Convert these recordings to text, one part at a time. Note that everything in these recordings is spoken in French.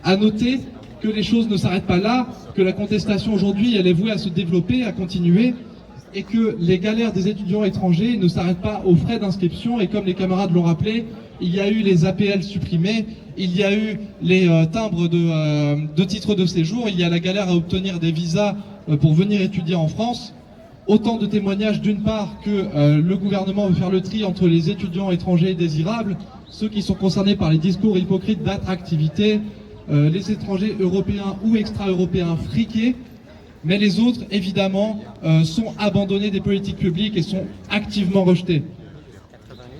À noter que les choses ne s'arrêtent pas là, que la contestation aujourd'hui, elle est vouée à se développer, à continuer, et que les galères des étudiants étrangers ne s'arrêtent pas aux frais d'inscription. Et comme les camarades l'ont rappelé, il y a eu les APL supprimés, il y a eu les timbres de titres de séjour, il y a la galère à obtenir des visas pour venir étudier en France. Autant de témoignages d'une part que le gouvernement veut faire le tri entre les étudiants étrangers désirables, ceux qui sont concernés par les discours hypocrites d'attractivité, les étrangers européens ou extra-européens friqués, mais les autres, évidemment, sont abandonnés des politiques publiques et sont activement rejetés.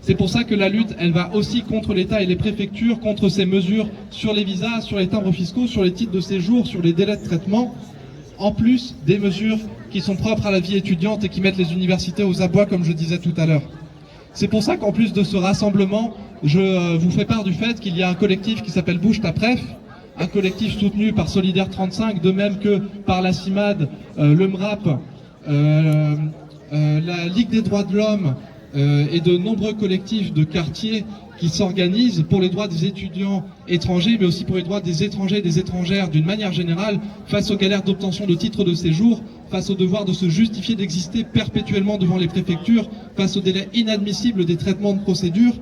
C'est pour ça que la lutte, elle va aussi contre l'État et les préfectures, contre ces mesures sur les visas, sur les timbres fiscaux, sur les titres de séjour, sur les délais de traitement, en plus des mesures qui sont propres à la vie étudiante et qui mettent les universités aux abois, comme je disais tout à l'heure. C'est pour ça qu'en plus de ce rassemblement, je vous fais part du fait qu'il y a un collectif qui s'appelle Bouge ta Préf, un collectif soutenu par Solidaire 35, de même que par la CIMAD, le MRAP, la Ligue des droits de l'homme et de nombreux collectifs de quartiers qui s'organisent pour les droits des étudiants étrangers, mais aussi pour les droits des étrangers et des étrangères d'une manière générale, face aux galères d'obtention de titres de séjour, face au devoir de se justifier d'exister perpétuellement devant les préfectures, face aux délais inadmissibles des traitements de procédure.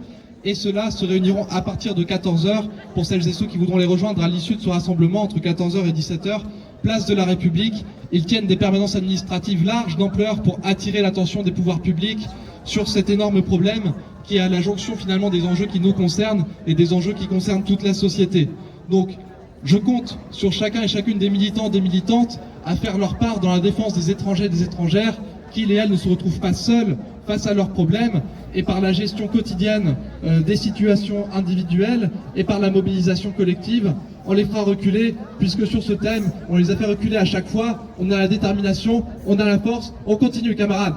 Et ceux-là se réuniront à partir de 14h pour celles et ceux qui voudront les rejoindre à l'issue de ce rassemblement entre 14h et 17h, place de la République. Ils tiennent des permanences administratives larges d'ampleur pour attirer l'attention des pouvoirs publics sur cet énorme problème qui est à la jonction finalement des enjeux qui nous concernent et des enjeux qui concernent toute la société. Donc, je compte sur chacun et chacune des militants et des militantes à faire leur part dans la défense des étrangers et des étrangères, qu'ils et elles ne se retrouvent pas seuls face à leurs problèmes, et par la gestion quotidienne des situations individuelles et par la mobilisation collective, on les fera reculer, puisque sur ce thème, on les a fait reculer à chaque fois. On a la détermination, on a la force, on continue camarades.